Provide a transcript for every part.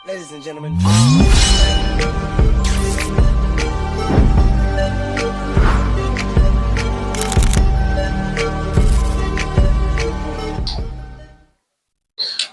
Ladies and gentlemen.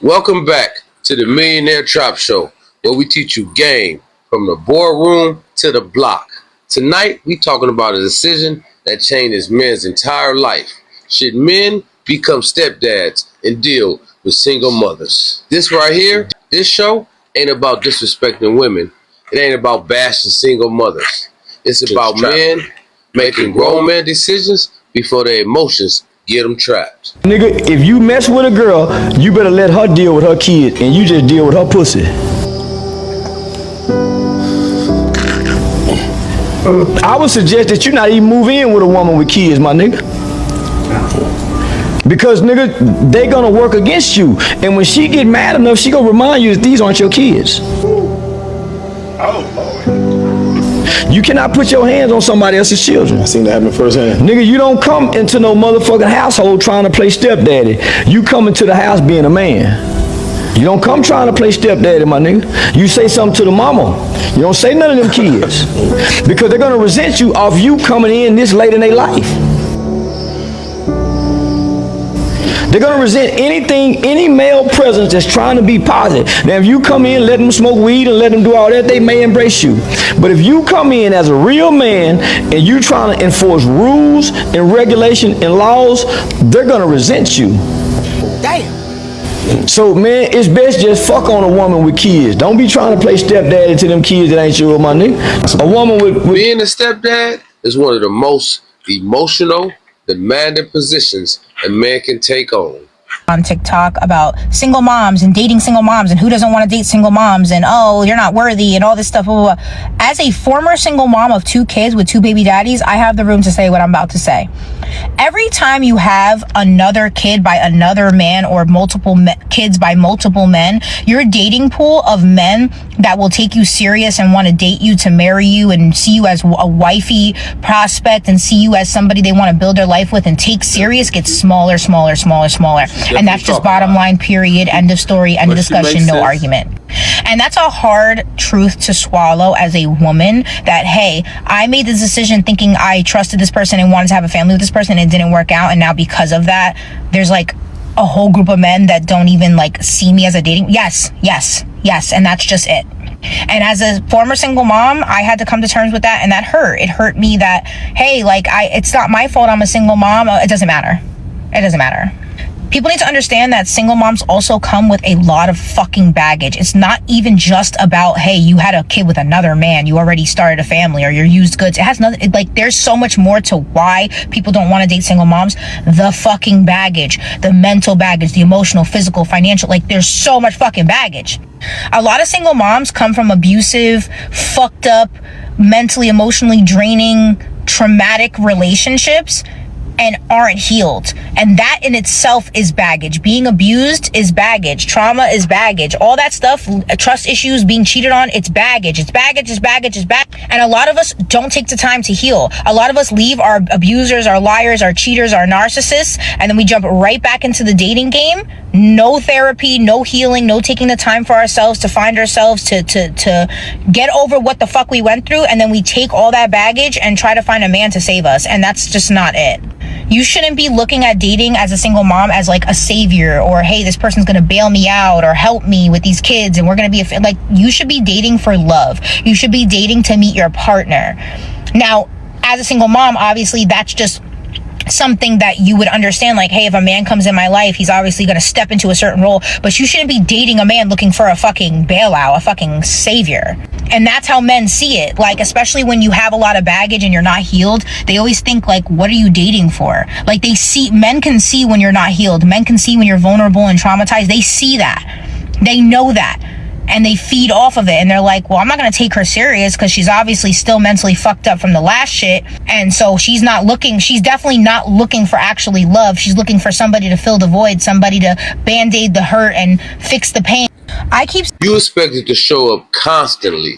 Welcome back to the Millionaire Trap Show, where we teach you game from the boardroom to the block. Tonight, we talking about a decision that changes men's entire life. Should men become stepdads and deal with single mothers? This right here, this show, ain't about disrespecting women. It ain't about bashing single mothers. It's about men making grown man decisions before their emotions get them trapped. Nigga, if you mess with a girl, you better let her deal with her kid and you just deal with her pussy. I would suggest that you not even move in with a woman with kids, my nigga. Because, nigga, they gonna work against you. And when she get mad enough, she gonna remind you that these aren't your kids. You cannot put your hands on somebody else's children. I seen that happen firsthand. Nigga, you don't come into no motherfucking household trying to play stepdaddy. You come into the house being a man. You don't come trying to play stepdaddy, my nigga. You say something to the mama. You don't say none of them kids. Because they're gonna resent you off you coming in this late in their life. They're gonna resent anything, any male presence that's trying to be positive. Now, if you come in, let them smoke weed and let them do all that, they may embrace you. But if you come in as a real man and you trying to enforce rules and regulation and laws, they're gonna resent you. Damn. So, man, it's best just fuck on a woman with kids. Don't be trying to play stepdaddy to them kids that ain't yours, my nigga. A woman with being a stepdad is one of the most emotional, demanding positions a man can take on. On TikTok about single moms and dating single moms and who doesn't want to date single moms and oh, you're not worthy and all this stuff. Blah, blah, blah. As a former single mom of 2 kids with 2 baby daddies, I have the room to say what I'm about to say. Every time you have another kid by another man or multiple kids by multiple men, your dating pool of men that will take you serious and want to date you to marry you and see you as a wifey prospect and see you as somebody they want to build their life with and take serious gets smaller, smaller, smaller, smaller. And that's just bottom line, period, end of story, end of discussion, no argument. And that's a hard truth to swallow as a woman that, hey, I made this decision thinking I trusted this person and wanted to have a family with this person and it didn't work out. And now because of that, there's like a whole group of men that don't even like see me as a dating. Yes. And that's just it. And as a former single mom, I had to come to terms with that. And that hurt. It hurt me that, hey, like it's not my fault I'm a single mom. It doesn't matter. It doesn't matter. People need to understand that single moms also come with a lot of fucking baggage. It's not even just about, hey, you had a kid with another man, you already started a family, or you're used goods. It has nothing, like, there's so much more to why people don't want to date single moms. The fucking baggage, the mental baggage, the emotional, physical, financial, like, there's so much fucking baggage. A lot of single moms come from abusive, fucked up, mentally, emotionally draining, traumatic relationships and aren't healed. And that in itself is baggage. Being abused is baggage. Trauma is baggage. All that stuff, trust issues, being cheated on, it's baggage. It's baggage, it's baggage, it's baggage. And a lot of us don't take the time to heal. A lot of us leave our abusers, our liars, our cheaters, our narcissists, and then we jump right back into the dating game. No therapy, no healing, no taking the time for ourselves to find ourselves, to get over what the fuck we went through. And then we take all that baggage and try to find a man to save us. And that's just not it. You shouldn't be looking at dating as a single mom as like a savior or, hey, this person's gonna bail me out or help me with these kids and we're gonna be like, you should be dating for love. You should be dating to meet your partner. Now, as a single mom, obviously that's just something that you would understand, like, hey, if a man comes in my life, he's obviously going to step into a certain role, but you shouldn't be dating a man looking for a fucking bailout, a fucking savior. And that's how men see it. Like, especially when you have a lot of baggage and you're not healed, they always think, like, what are you dating for? Like, men can see when you're not healed. Men can see when you're vulnerable and traumatized. They see that. They know that. And they feed off of it. And they're like, well, I'm not going to take her serious because she's obviously still mentally fucked up from the last shit. And so she's definitely not looking for actually love. She's looking for somebody to fill the void, somebody to band-aid the hurt and fix the pain. You expected to show up constantly,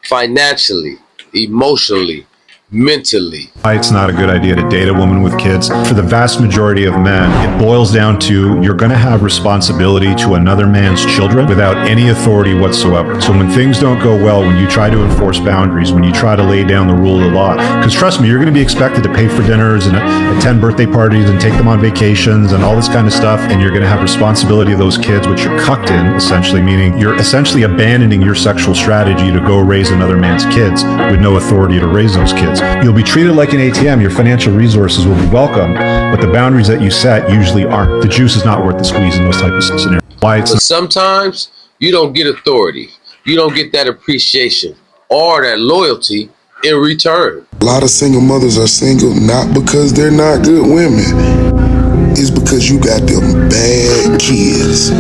financially, emotionally, mentally. It's not a good idea to date a woman with kids. For the vast majority of men, it boils down to you're going to have responsibility to another man's children without any authority whatsoever. So when things don't go well, when you try to enforce boundaries, when you try to lay down the rule of the law, because trust me, you're going to be expected to pay for dinners and attend birthday parties and take them on vacations and all this kind of stuff, and you're going to have responsibility of those kids, which you're cucked in, essentially, meaning you're essentially abandoning your sexual strategy to go raise another man's kids with no authority to raise those kids. You'll be treated like an ATM. Your financial resources will be welcome, but the boundaries that you set usually aren't. The juice is not worth the squeeze in those type of scenarios. But sometimes you don't get authority. You don't get that appreciation or that loyalty in return. A lot of single mothers are single not because they're not good women. It's because you got them bad kids.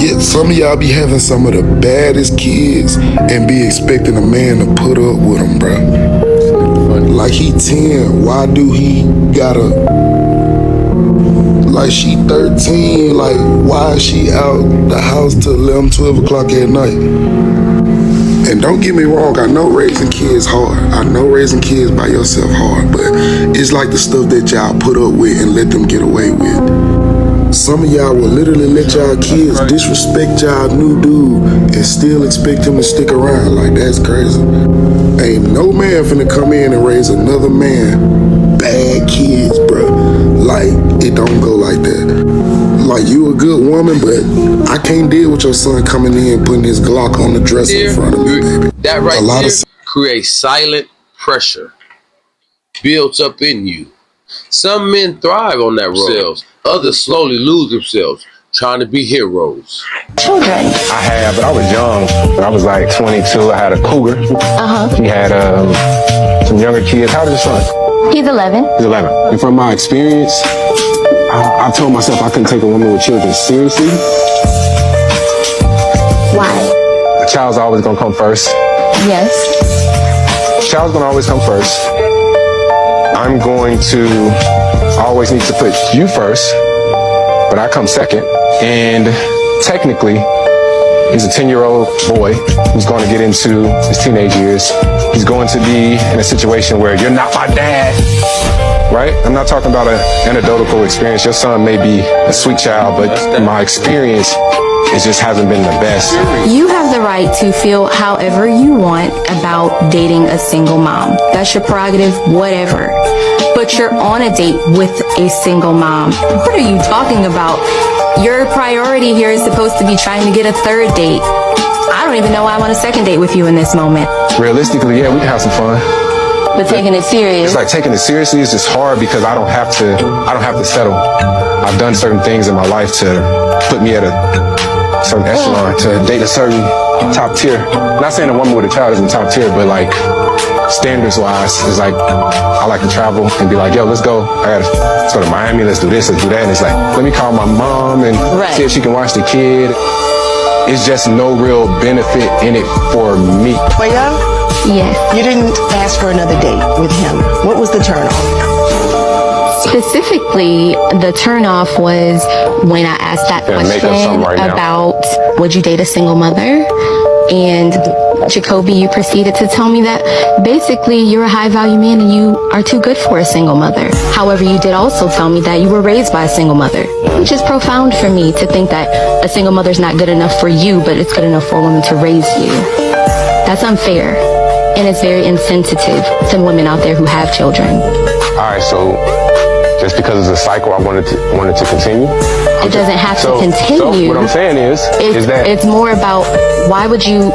Yet some of y'all be having some of the baddest kids and be expecting a man to put up with them, bro. Like he 10, why do he gotta? Like she 13, like why is she out the house till 11, 12 o'clock at night? And don't get me wrong, I know raising kids hard. I know raising kids by yourself hard, but it's like the stuff that y'all put up with and let them get away with. Some of y'all will literally let y'all kids disrespect y'all new dude and still expect him to stick around. Like, that's crazy. Ain't no man finna come in and raise another man bad kids, bro. Like, it don't go like that. Like, you a good woman, but I can't deal with your son coming in putting his Glock on the dresser in front of me, baby. That right there creates silent pressure built up in you. Some men thrive on that themselves. Others slowly lose themselves trying to be heroes. Children? I had, but I was young. When I was like 22, I had a cougar. She had some younger kids. How old is your son? He's 11. He's 11. And from my experience, I told myself I couldn't take a woman with children seriously. Why? The child's always gonna come first. Yes. The child's gonna always come first. I'm going to always need to put you first, but I come second. And technically, he's a 10-year-old boy who's going to get into his teenage years. He's going to be in a situation where you're not my dad, right? I'm not talking about an anecdotal experience. Your son may be a sweet child, but my experience, it just hasn't been the best. You have the right to feel however you want about dating a single mom. That's your prerogative, whatever. But you're on a date with a single mom. What are you talking about? Your priority here is supposed to be trying to get a third date. I don't even know why I want a second date with you in this moment. Realistically, yeah, we can have some fun. But taking it serious. It's like taking it seriously is just hard because I don't have to settle. I've done certain things in my life to put me at a certain echelon, to date a certain top tier. Not saying a woman with a child isn't top tier, but like standards wise, it's like I like to travel and be like, yo, let's go. Let's go to Miami, let's do this, let's do that. And it's like, let me call my mom and see if she can watch the kid. It's just no real benefit in it for me. Toya? Yes. You didn't ask for another date with him. What was the turnoff? Specifically, the turnoff was when I asked that question about would you date a single mother? And Jacoby, you proceeded to tell me that basically you're a high value man and you are too good for a single mother. However, you did also tell me that you were raised by a single mother, which is profound for me to think that a single mother is not good enough for you, but it's good enough for a woman to raise you. That's unfair. And it's very insensitive to women out there who have children. All right, so just because it's a cycle, I wanted to continue. It doesn't have to continue. So what I'm saying is that it's more about why would you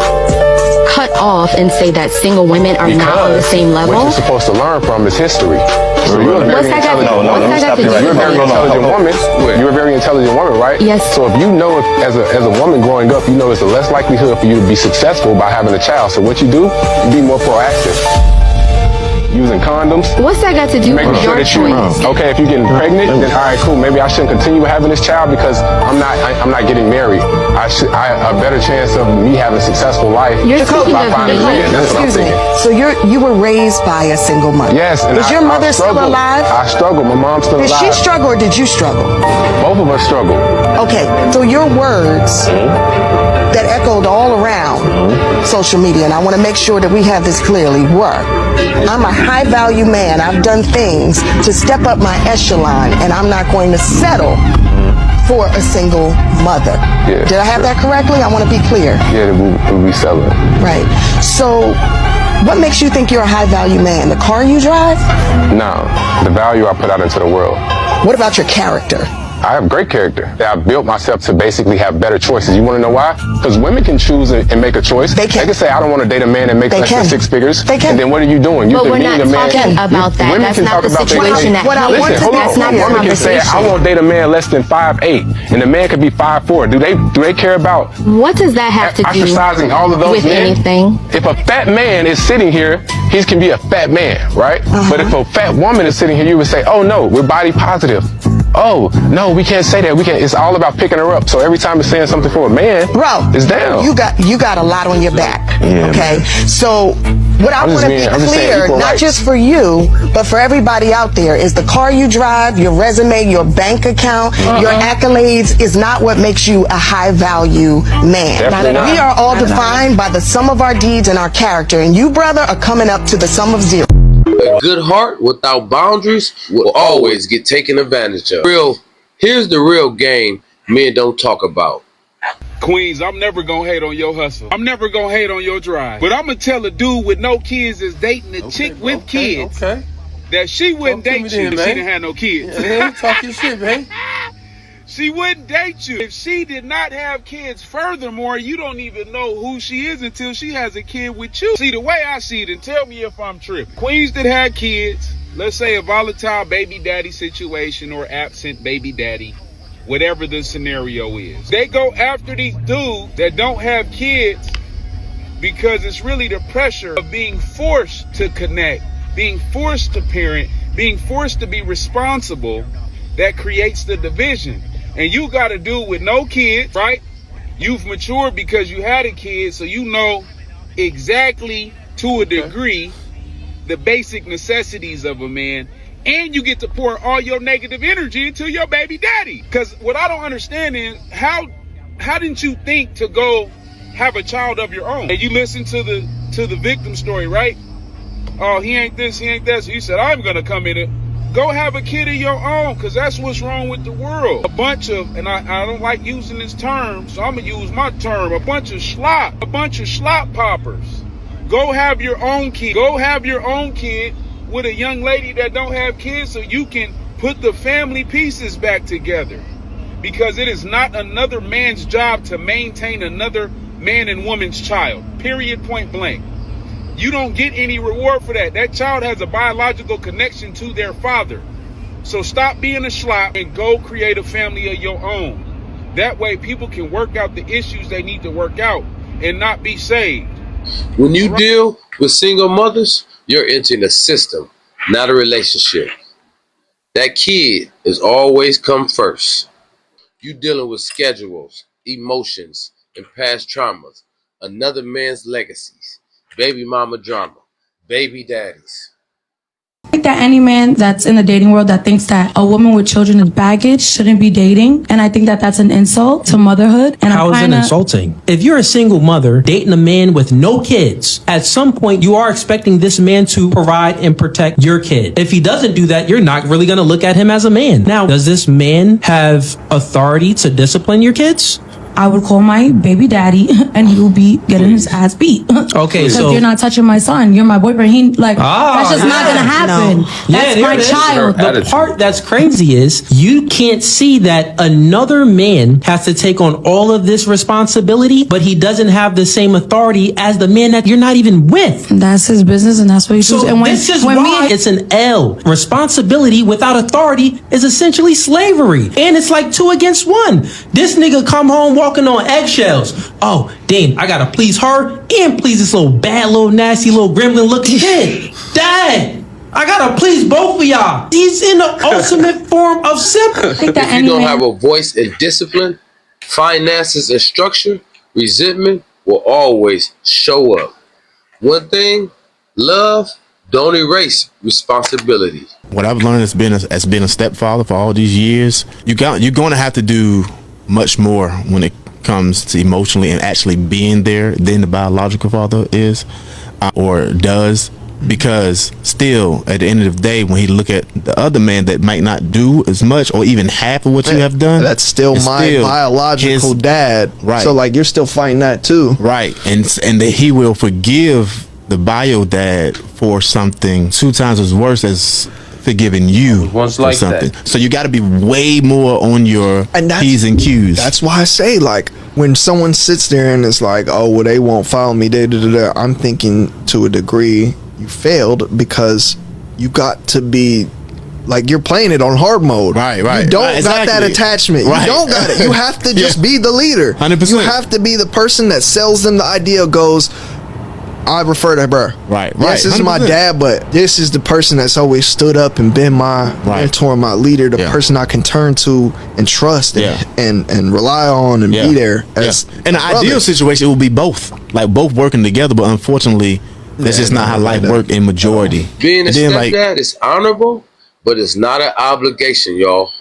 cut off and say that single women are not on the same level? What you're supposed to learn from is history. So you're a very You're a very intelligent woman, right? Yes. So if you know, as a woman growing up, you know it's the less likelihood for you to be successful by having a child. So what you do, you be more proactive. using condoms. What's that got to do Making with sure your that you, choice? okay, if you're getting pregnant, then all right, cool. Maybe I shouldn't continue having this child because I'm not getting married. I a better chance of me having a successful life. You're speaking by of finding a man. That's what I'm Excuse me. thinking. So you were raised by a single mother. Yes. And Is your mother still struggled. alive? I struggled. My mom's still Did alive. she struggle or did you struggle? Both of us struggle. Okay, so your words that echoed all around social media, and I want to make sure that we have this clearly, were, I'm a high value man. I've done things to step up my echelon, and I'm not going to settle for a single mother. Yeah, Did I have that correctly? I want to be clear. Yeah, we sell it. Right. So what makes you think you're a high value man? The car you drive? No, the value I put out into the world. What about your character? I have great character. I've built myself to basically have better choices. You want to know why? Because women can choose and make a choice. They can say, I don't want to date a man that makes less than 6 figures. They can. And then what are you doing? You But we're can not meet a man. talking about that. Women That's can not talk the about their situation things. at hand. Listen, hold That's on. not the Women can say, conversation. I won't date a man less than 5'8", and the man could be 5'4". Do they care about What does that have to do ostracizing all of those with men? anything? If a fat man is sitting here, he can be a fat man, right? But if a fat woman is sitting here, you would say, oh no, we're body positive. Oh no, we can't say that. We can't. It's all about picking her up. So every time it's saying something for a man, bro, it's down. You got a lot on your back. Yeah, okay, so what I want to be clear, not just for you, but for everybody out there, is the car you drive, your resume, your bank account, your accolades is not what makes you a high value man. Definitely not. We are all defined by the sum of our deeds and our character, and you, brother, are coming up to the sum of zero. A good heart without boundaries will always get taken advantage of. Here's the real game men don't talk about. Queens, I'm never gonna hate on your hustle. I'm never gonna hate on your drive. But I'm gonna tell a dude with no kids is dating a chick with kids that she wouldn't date you if she didn't have no kids. Yeah, talk your shit, man. She wouldn't date you if she did not have kids. Furthermore, you don't even know who she is until she has a kid with you. See, the way I see it, and tell me if I'm tripping. Queens that had kids, let's say a volatile baby daddy situation or absent baby daddy, whatever the scenario is. They go after these dudes that don't have kids because it's really the pressure of being forced to connect, being forced to parent, being forced to be responsible that creates the division. And you got a dude with no kids, right? You've matured because you had a kid, so you know exactly to a degree the basic necessities of a man. And you get to pour all your negative energy into your baby daddy. Because what I don't understand is how didn't you think to go have a child of your own? And you listen to the victim story, right? Oh, he ain't this, he ain't that. So you said, I'm gonna come in and go have a kid of your own, because that's what's wrong with the world. A bunch of, and I don't like using this term, so I'm gonna use my term, a bunch of slop poppers. Go have your own kid. Go have your own kid with a young lady that don't have kids so you can put the family pieces back together. Because it is not another man's job to maintain another man and woman's child. Period, point blank. You don't get any reward for that. That child has a biological connection to their father. So stop being a schlop and go create a family of your own. That way people can work out the issues they need to work out and not be saved. When you deal with single mothers, you're entering a system, not a relationship. That kid is always come first. You dealing with schedules, emotions, and past traumas, another man's legacies, baby mama drama, baby daddies. I think that any man that's in the dating world that thinks that a woman with children is baggage shouldn't be dating, and I think that that's an insult to motherhood. And how is it insulting? If you're a single mother dating a man with no kids, at some point you are expecting this man to provide and protect your kid. If he doesn't do that, you're not really going to look at him as a man. Now, does this man have authority to discipline your kids? I would call my baby daddy and he will be getting his ass beat. Okay, so if you're not touching my son, you're my boyfriend. That's just not gonna happen. No. That's my child. The part that's crazy is you can't see that another man has to take on all of this responsibility, but he doesn't have the same authority as the man that you're not even with. That's his business, and that's what he So chooses. And this is why it's an L. Responsibility without authority is essentially slavery, and it's like 2 against 1. This nigga come home walking on eggshells. Oh, damn, I gotta please her and please this little bad, little nasty, little gremlin looking kid. Dad, I gotta please both of y'all. He's in the ultimate form of simp. If you don't have a voice and discipline, finances and structure, resentment will always show up. One thing, love don't erase responsibility. What I've learned as being a stepfather for all these years, you're going to have to do much more when it comes to emotionally and actually being there than the biological father is or does. Because still, at the end of the day, when he look at the other man that might not do as much or even half of what you have done, that's still my biological dad. Right. So like you're still fighting that too. Right. And that he will forgive the bio dad for something 2 times as worse as forgiving you for something. So you got to be way more on your P's and Q's. That's why I say, like, when someone sits there and it's like, oh, well, they won't follow me, I'm thinking to a degree you failed, because you got to be like, you're playing it on hard mode. Right. You don't got that attachment. You don't got it. You have to just be the leader. 100%. You have to be the person that sells them the idea, goes, I refer to her. Right. Yes, this is my dad, but this is the person that's always stood up and been my mentor, my leader, the person I can turn to and trust and rely on and be there. In an ideal situation, it would be both. Like both working together, but unfortunately, that's just not how life works in majority. Being a stepdad is honorable, but it's not an obligation, y'all.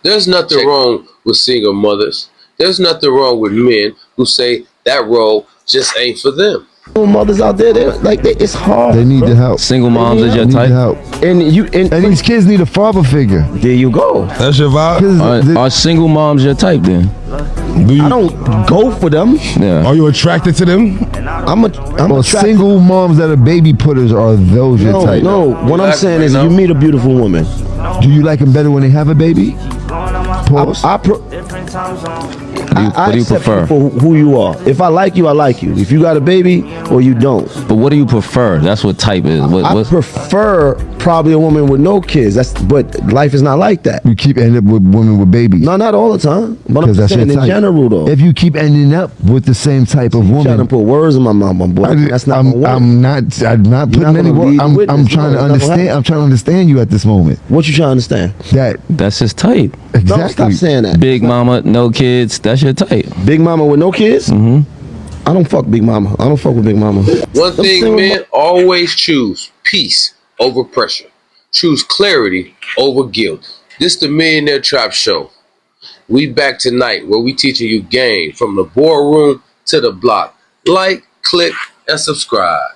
There's nothing wrong with single mothers. There's nothing wrong with men who say that role just ain't for them. Mothers out there, it's hard. They need the help. Single moms is your type. And these kids need a father figure. There you go. That's your vibe. Are single moms your type then? I don't go for them. Yeah. Are you attracted to them? I'm attracted. Single moms that are baby putters, are those your type? No. What I'm saying is, you meet a beautiful woman. Do you like them better when they have a baby? Pause. I What do you prefer? For who you are. If I like you, I like you. If you got a baby or you don't. But what do you prefer? That's what type is. I prefer probably a woman with no kids. But life is not like that. You keep ending up with women with babies. No, not all the time. But I'm that's saying your in type. general, though. If you keep ending up with the same type of woman, trying to put words in my mouth, my boy. That's not. I'm not putting any words. I'm trying to understand. I'm trying to understand you at this moment. What you trying to understand? That's his type. Exactly. No, stop saying that. Big mama, no kids. That's your type. Big mama with no kids? I don't fuck big mama. I don't fuck with big mama. One thing men always choose: peace over pressure. Choose clarity over guilt. This the Millionaire Trap Show. We back tonight where we teaching you game from the boardroom to the block. Like, click, and subscribe.